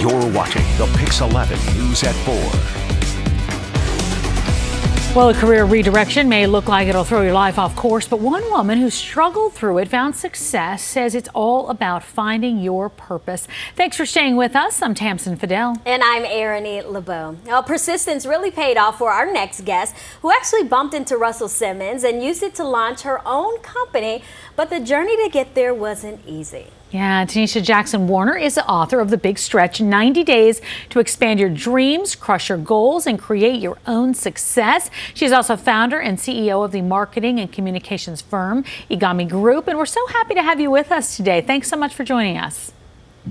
You're watching the Pix 11 News at 4. Well, a career redirection may look like it'll throw your life off course, but one woman who struggled through it, found success, says it's all about finding your purpose. Thanks for staying with us. I'm Tamsin Fidel. And I'm Erin LeBeau. Now, persistence really paid off for our next guest, who actually bumped into Russell Simmons and used it to launch her own company, but the journey to get there wasn't easy. Yeah, Tanisha Jackson Warner is the author of The Big Stretch, 90 Days to Expand Your Dreams, Crush Your Goals, and Create Your Own Success. She's also founder and CEO of the marketing and communications firm, Igami Group, and we're so happy to have you with us today. Thanks so much for joining us.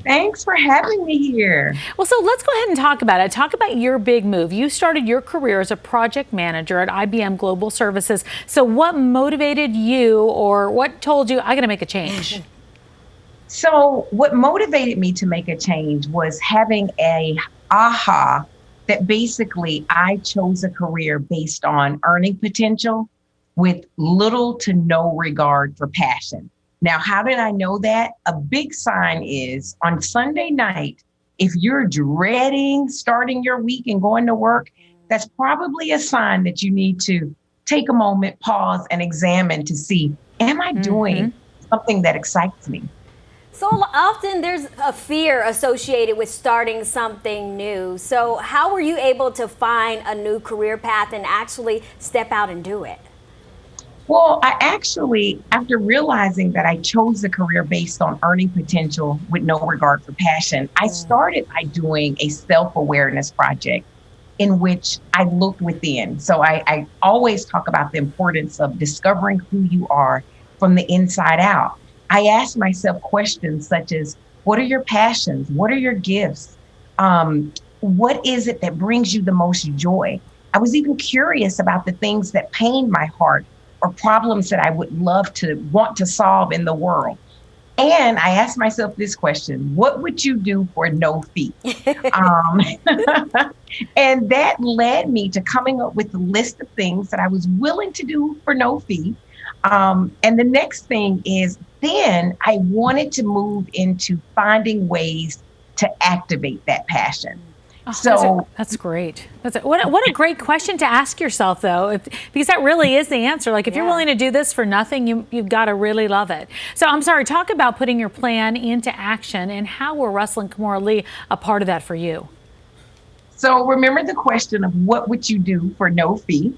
Thanks for having me here. Well, so let's go ahead and talk about it. Talk about your big move. You started your career as a project manager at IBM Global Services. So what motivated you, or what told you, I got to make a change? So what motivated me to make a change was having a aha that basically I chose a career based on earning potential with little to no regard for passion. Now, how did I know that? A big sign is on Sunday night, if you're dreading starting your week and going to work, that's probably a sign that you need to take a moment, pause, and examine to see, am I doing something that excites me? So often there's a fear associated with starting something new. So how were you able to find a new career path and actually step out and do it? Well, I actually, after realizing that I chose a career based on earning potential with no regard for passion, I started by doing a self-awareness project in which I looked within. So I always talk about the importance of discovering who you are from the inside out. I asked myself questions such as, what are your passions? What are your gifts? What is it that brings you the most joy? I was even curious about the things that pain my heart or problems that I would love to want to solve in the world. And I asked myself this question, what would you do for no fee? And that led me to coming up with a list of things that I was willing to do for no fee. And the next thing is, then I wanted to move into finding ways to activate that passion. Oh, that's great. What a great question to ask yourself, though, because that really is the answer. Like, if you're willing to do this for nothing, you've got to really love it. So I'm sorry, talk about putting your plan into action, and how were Russell and Kimora Lee a part of that for you? So remember the question of what would you do for no fee?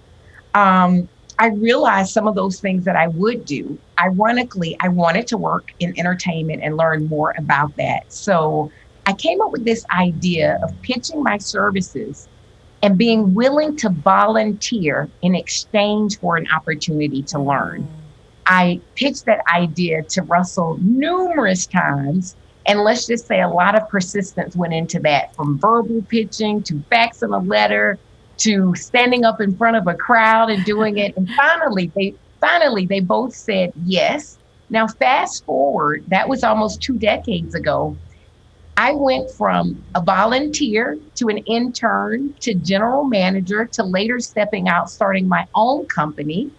I realized some of those things that I would do. Ironically, I wanted to work in entertainment and learn more about that. So I came up with this idea of pitching my services and being willing to volunteer in exchange for an opportunity to learn. I pitched that idea to Russell numerous times, and let's just say a lot of persistence went into that, from verbal pitching to faxing a letter to standing up in front of a crowd and doing it. And finally, they both said yes. Now, fast forward, that was almost 2 decades ago. I went from a volunteer to an intern to general manager to later stepping out, starting my own company.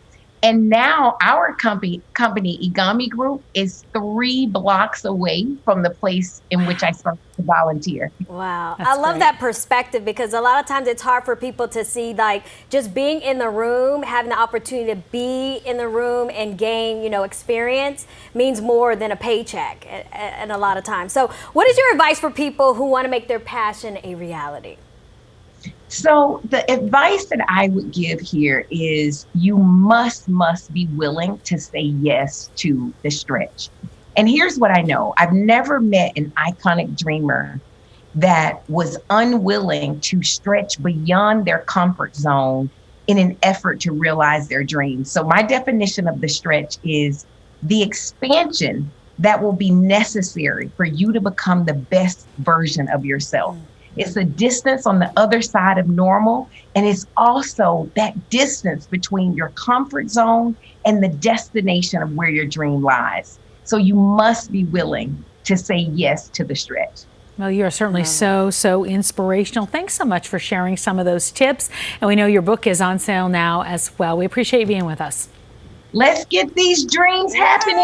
And now our company, Igami Group, is 3 blocks away from the place in which I started to volunteer. Wow. That's I love great. that perspective, because a lot of times it's hard for people to see, like, just being in the room, having the opportunity to be in the room and gain, experience means more than a paycheck and a lot of times. So what is your advice for people who want to make their passion a reality? So the advice that I would give here is you must be willing to say yes to the stretch. And here's what I know. I've never met an iconic dreamer that was unwilling to stretch beyond their comfort zone in an effort to realize their dreams. So my definition of the stretch is the expansion that will be necessary for you to become the best version of yourself. It's a distance on the other side of normal. And it's also that distance between your comfort zone and the destination of where your dream lies. So you must be willing to say yes to the stretch. Well, you are certainly so inspirational. Thanks so much for sharing some of those tips. And we know your book is on sale now as well. We appreciate you being with us. Let's get these dreams happening.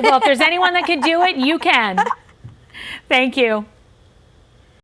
Well, if there's anyone that can do it, you can. Thank you.